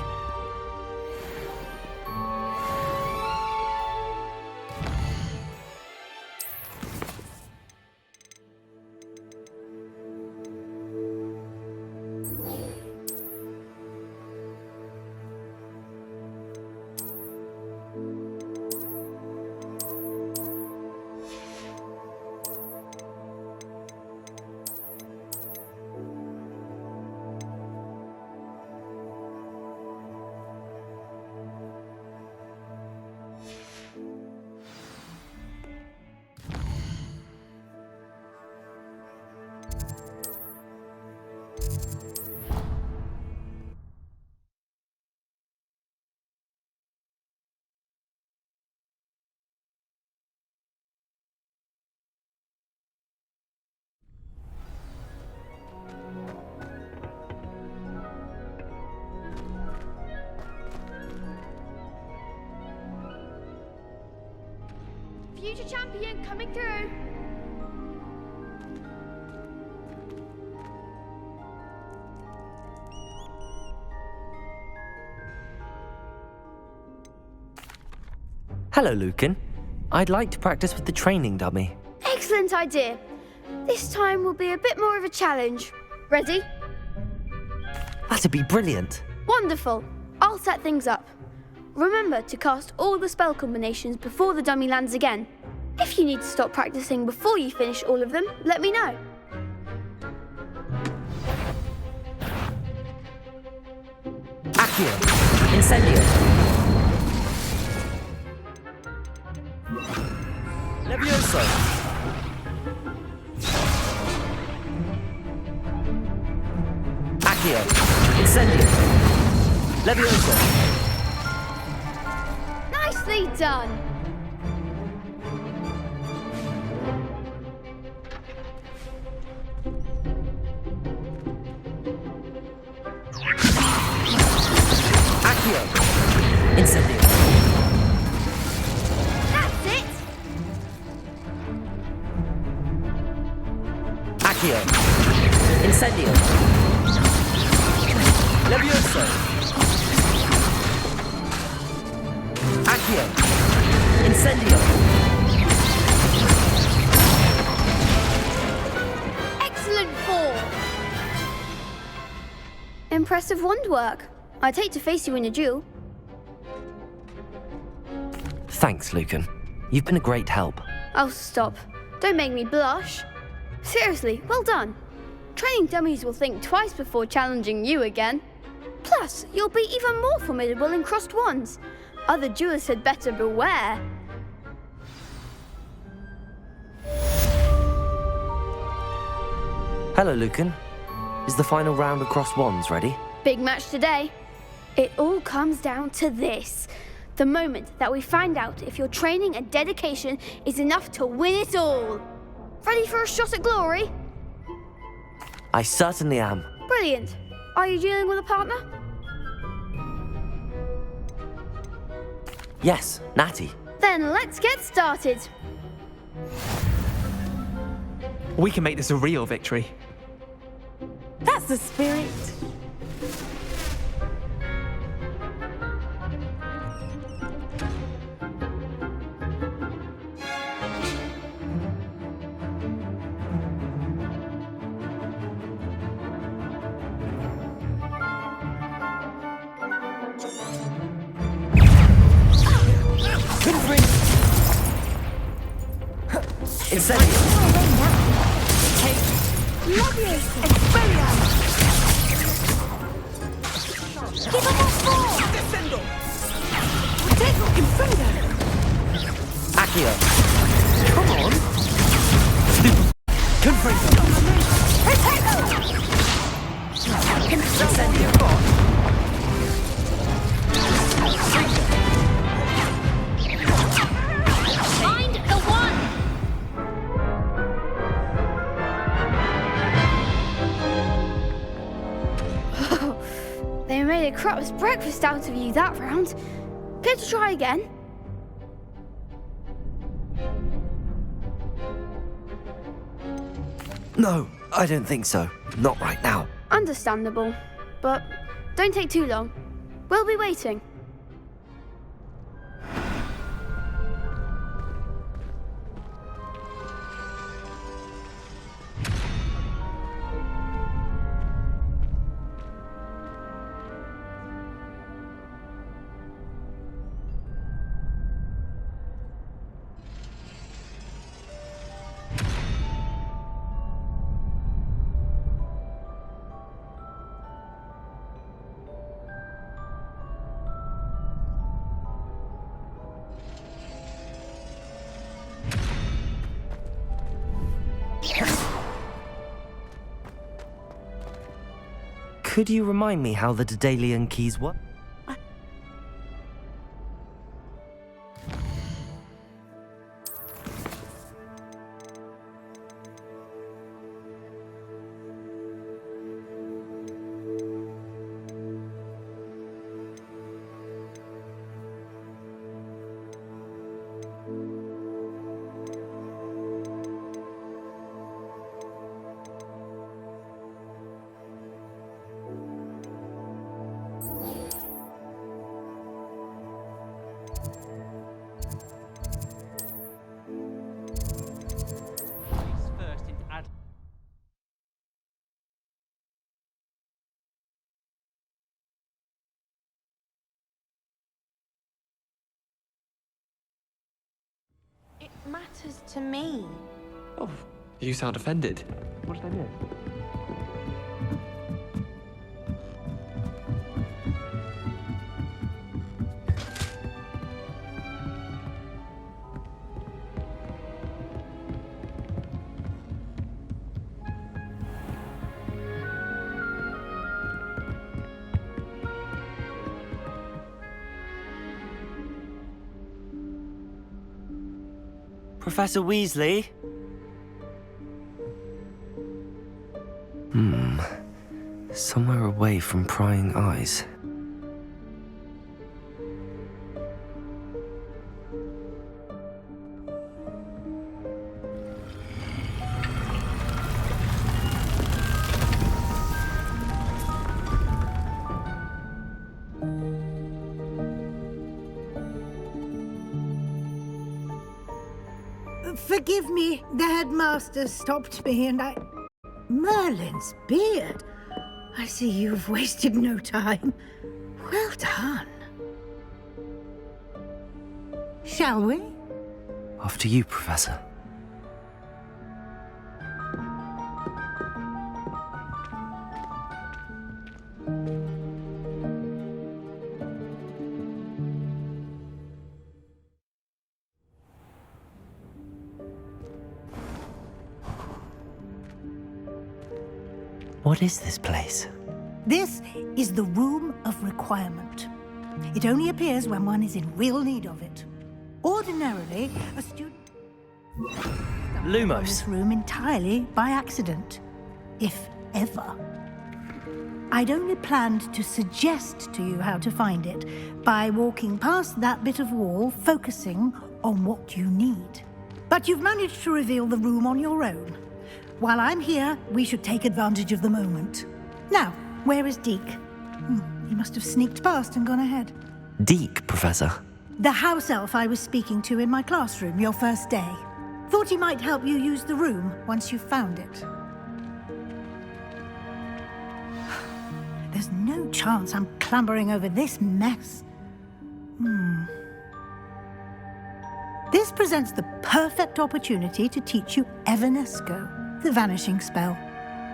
Future champion coming through. Hello, Lucan. I'd like to practice with the training dummy. Excellent idea. This time will be a bit more of a challenge. Ready? That'd be brilliant. Wonderful. I'll set things up. Remember to cast all the spell combinations before the dummy lands again. If you need to stop practicing before you finish all of them, let me know. Accio. Incendio. Levioso. Accio. Incendio. Levioso. Nicely done. Accio. Incendio. That's it. Accio. Incendio. Levioso. Accio. Incendio. Excellent ball. Impressive wand work. I'd hate to face you in a duel. Thanks, Lucan. You've been a great help. Oh, stop. Don't make me blush. Seriously, well done. Training dummies will think twice before challenging you again. Plus, you'll be even more formidable in crossed wands. Other duelists had better beware. Hello, Lucan. Is the final round of crossed wands ready? Big match today. It all comes down to this. The moment that we find out if your training and dedication is enough to win it all. Ready for a shot at glory? I certainly am. Brilliant. Are you dealing with a partner? Yes, Natty. Then let's get started. We can make this a real victory. That's the spirit. They made a crap's breakfast out of you that round. Care to try again? No, I don't think so. Not right now. Understandable. But don't take too long. We'll be waiting. Could you remind me how the Daedalian keys work? It matters to me. Oh, you sound offended. What did I miss? Professor Weasley? Somewhere away from prying eyes. Forgive me, the headmaster stopped me and I... Merlin's beard. I see you've wasted no time. Well done. Shall we? After you, Professor. What is this place? This is the Room of Requirement. It only appears when one is in real need of it. Ordinarily, a student stumbles on this room entirely by accident, if ever. I'd only planned to suggest to you how to find it by walking past that bit of wall, focusing on what you need. But you've managed to reveal the room on your own. While I'm here, we should take advantage of the moment. Now, where is Deke? He must have sneaked past and gone ahead. Deke, Professor. The house elf I was speaking to in my classroom your first day. Thought he might help you use the room once you found it. There's no chance I'm clambering over this mess. This presents the perfect opportunity to teach you Evanesco, the vanishing spell.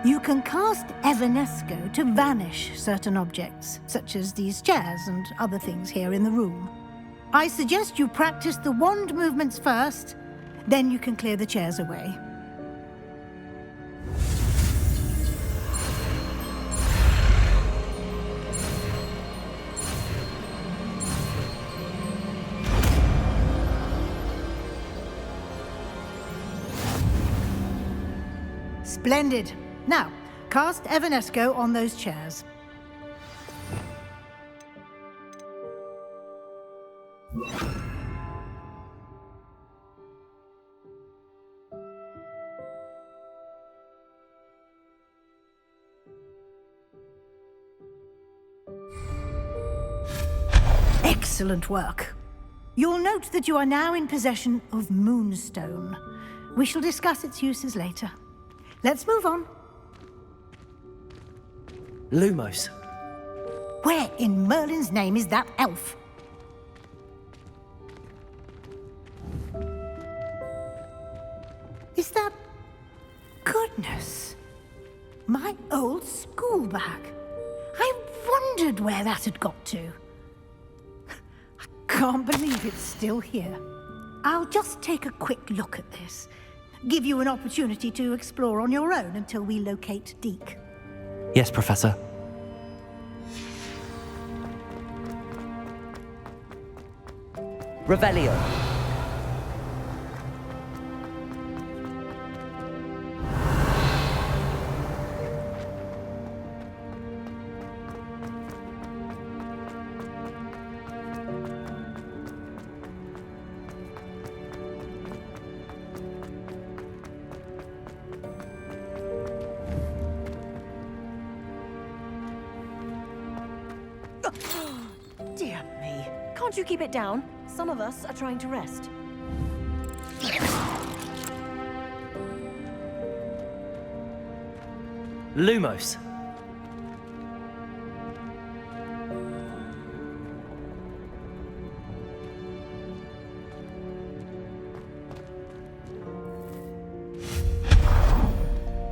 You can cast Evanesco to vanish certain objects, such as these chairs and other things here in the room. I suggest you practice the wand movements first, then you can clear the chairs away. Splendid. Now, cast Evanesco on those chairs. Excellent work. You'll note that you are now in possession of Moonstone. We shall discuss its uses later. Let's move on. Lumos. Where in Merlin's name is that elf? Is that... Goodness. My old school bag. I wondered where that had got to. I can't believe it's still here. I'll just take a quick look at this. Give you an opportunity to explore on your own until we locate Deke. Yes, Professor. Revelio. Dear me. Can't you keep it down? Some of us are trying to rest. Lumos.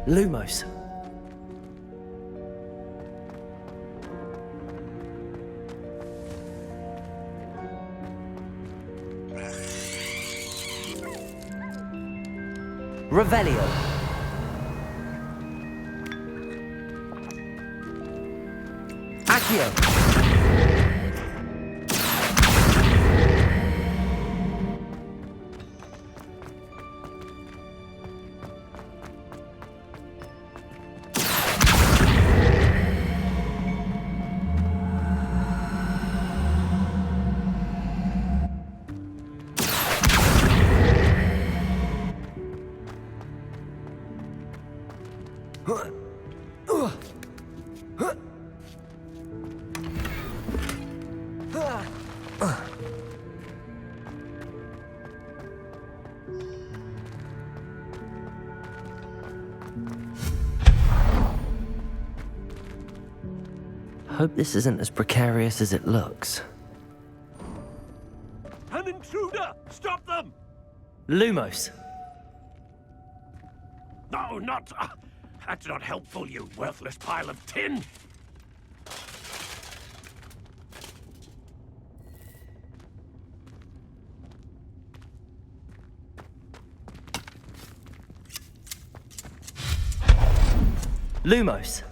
Lumos. Revelio. Accio. Hope this isn't as precarious as it looks. An intruder! Stop them! Lumos. No, not... that's not helpful, you worthless pile of tin! Lumos.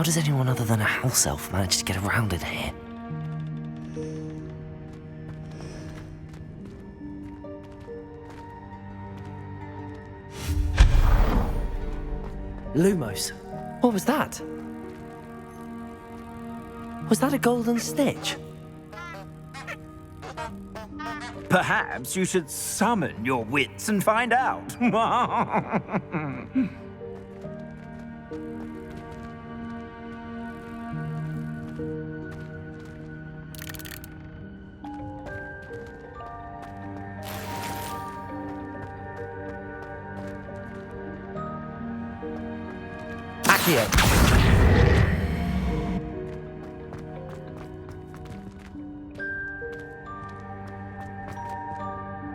does anyone other than a house elf manage to get around in here? Lumos, what was that? Was that a golden snitch? Perhaps you should summon your wits and find out. Accio!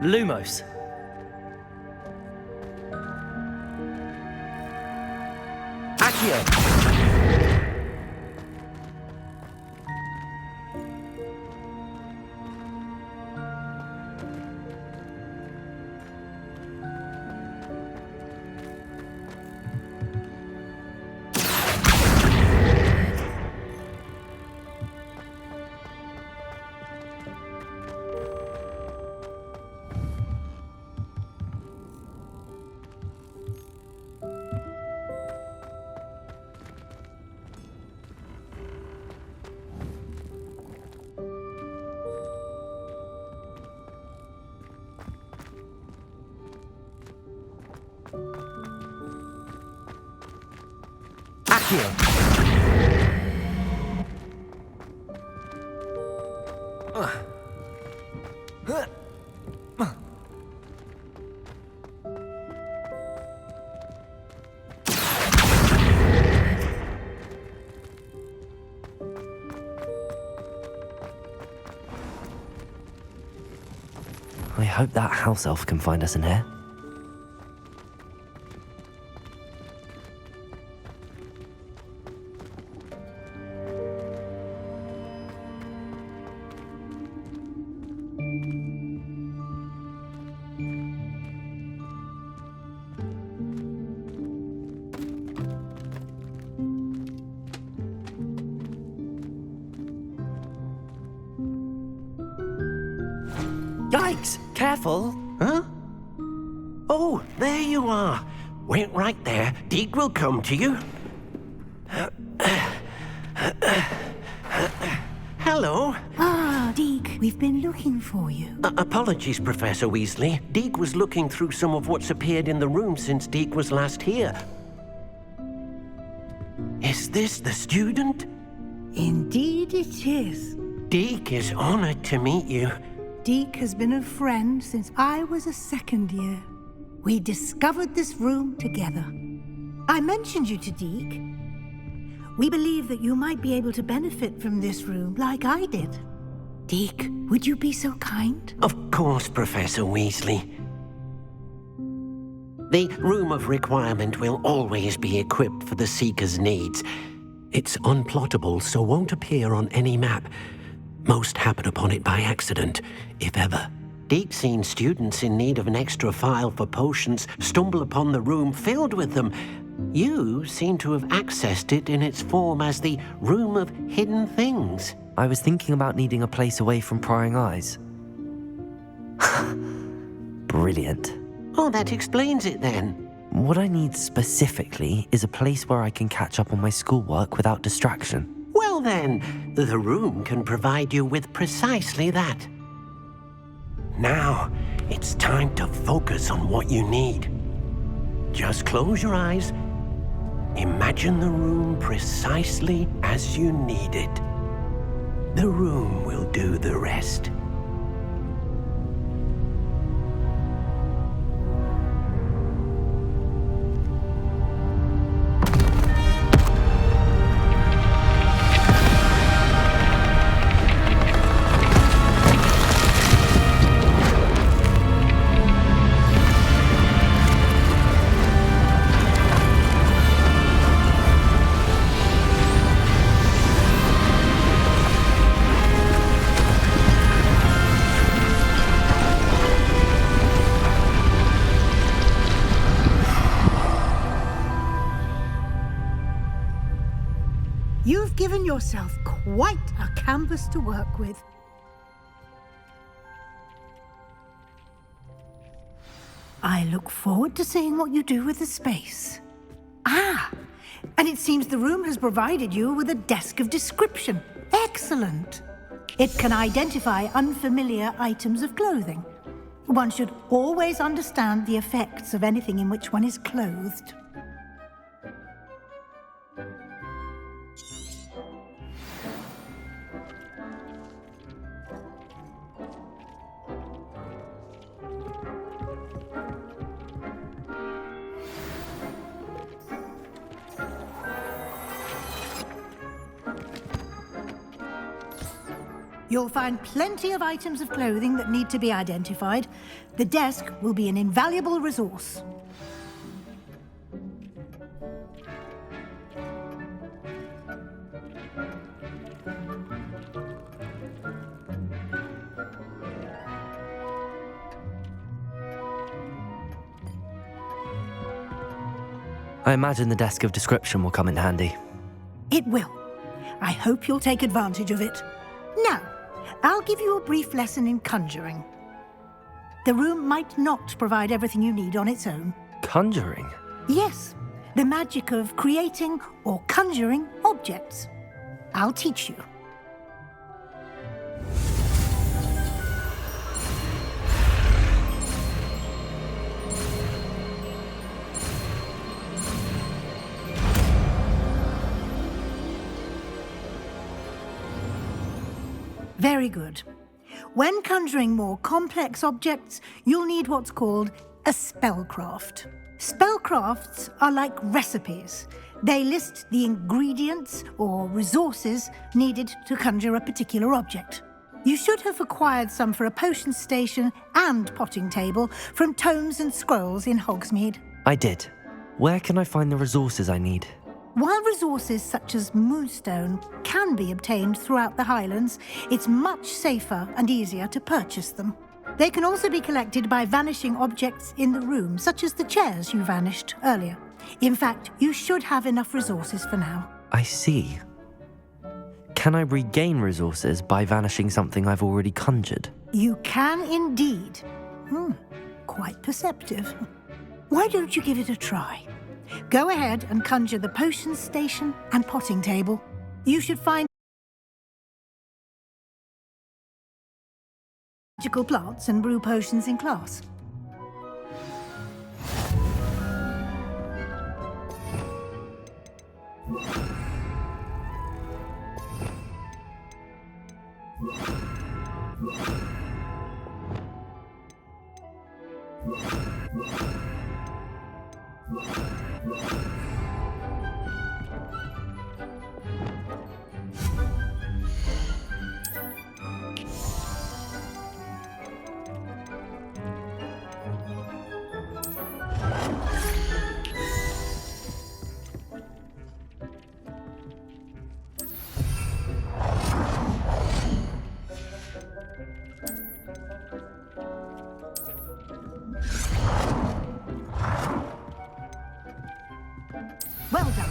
Lumos. Accio! I hope that house elf can find us in here. Yikes! Careful! Huh? Oh, there you are. Wait right there. Deke will come to you. Hello. Ah, Deke, we've been looking for you. Apologies, Professor Weasley. Deke was looking through some of what's appeared in the room since Deke was last here. Is this the student? Indeed it is. Deke is honored to meet you. Deke has been a friend since I was a second year. We discovered this room together. I mentioned you to Deke. We believe that you might be able to benefit from this room like I did. Deke, would you be so kind? Of course, Professor Weasley. The Room of Requirement will always be equipped for the Seeker's needs. It's unplottable, so won't appear on any map. Most happen upon it by accident, if ever. Deke's seen students in need of an extra file for potions stumble upon the room filled with them. You seem to have accessed it in its form as the Room of Hidden Things. I was thinking about needing a place away from prying eyes. Brilliant. Oh, that explains it then. What I need specifically is a place where I can catch up on my schoolwork without distraction. Well then, the room can provide you with precisely that. Now, it's time to focus on what you need. Just close your eyes. Imagine the room precisely as you need it. The room will do the rest. yourself quite a canvas to work with. I look forward to seeing what you do with the space. Ah, and it seems the room has provided you with a desk of description. Excellent. It can identify unfamiliar items of clothing. One should always understand the effects of anything in which one is clothed. You'll find plenty of items of clothing that need to be identified. The desk will be an invaluable resource. I imagine the desk of description will come in handy. It will. I hope you'll take advantage of it. Now, I'll give you a brief lesson in conjuring. The room might not provide everything you need on its own. Conjuring? Yes, the magic of creating or conjuring objects. I'll teach you. Very good. When conjuring more complex objects, you'll need what's called a spellcraft. Spellcrafts are like recipes. They list the ingredients or resources needed to conjure a particular object. You should have acquired some for a potion station and potting table from tomes and scrolls in Hogsmeade. I did. Where can I find the resources I need? While resources such as moonstone can be obtained throughout the Highlands, it's much safer and easier to purchase them. They can also be collected by vanishing objects in the room, such as the chairs you vanished earlier. In fact, you should have enough resources for now. I see. Can I regain resources by vanishing something I've already conjured? You can indeed. Quite perceptive. Why don't you give it a try? Go ahead and conjure the potion station and potting table. You should find magical plants and brew potions in class. Well done.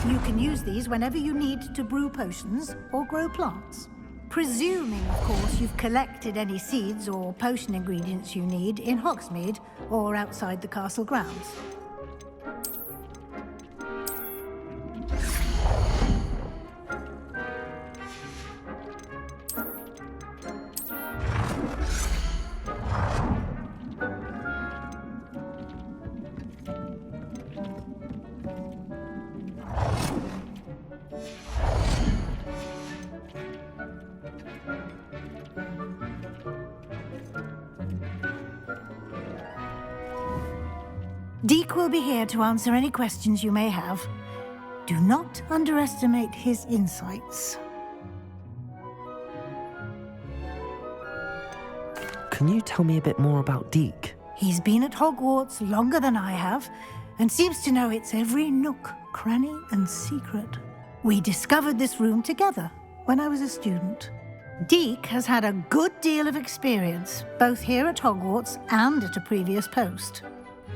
You can use these whenever you need to brew potions or grow plants. Presuming, of course, you've collected any seeds or potion ingredients you need in Hogsmeade or outside the castle grounds. Deke will be here to answer any questions you may have. Do not underestimate his insights. Can you tell me a bit more about Deke? He's been at Hogwarts longer than I have, and seems to know its every nook, cranny, and secret. We discovered this room together when I was a student. Deke has had a good deal of experience, both here at Hogwarts and at a previous post.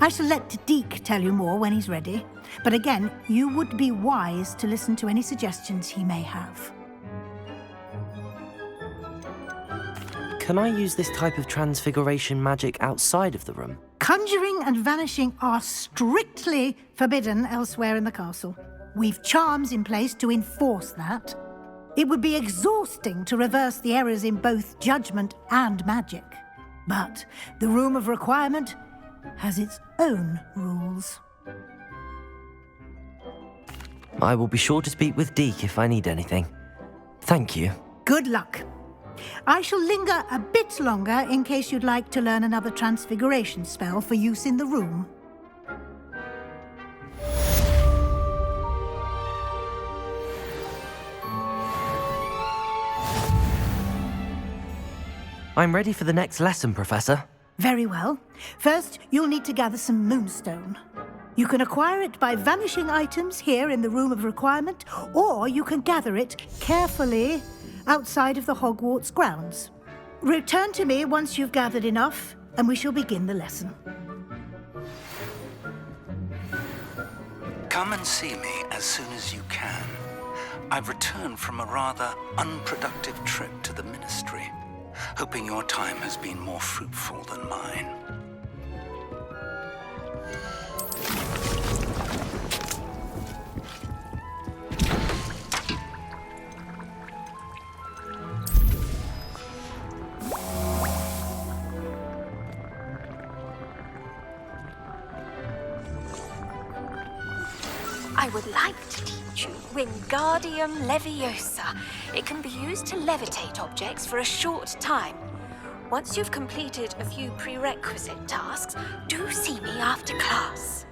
I shall let Deke tell you more when he's ready. But again, you would be wise to listen to any suggestions he may have. Can I use this type of transfiguration magic outside of the room? Conjuring and vanishing are strictly forbidden elsewhere in the castle. We've charms in place to enforce that. It would be exhausting to reverse the errors in both judgment and magic. But the Room of Requirement has its own rules. I will be sure to speak with Deke if I need anything. Thank you. Good luck. I shall linger a bit longer in case you'd like to learn another transfiguration spell for use in the room. I'm ready for the next lesson, Professor. Very well. First, you'll need to gather some moonstone. You can acquire it by vanishing items here in the Room of Requirement, or you can gather it carefully outside of the Hogwarts grounds. Return to me once you've gathered enough, and we shall begin the lesson. Come and see me as soon as you can. I've returned from a rather unproductive trip to the Ministry, hoping your time has been more fruitful than mine. I would like to teach you Wingardium Leviosa. It can be used to levitate objects for a short time. Once you've completed a few prerequisite tasks, do see me after class.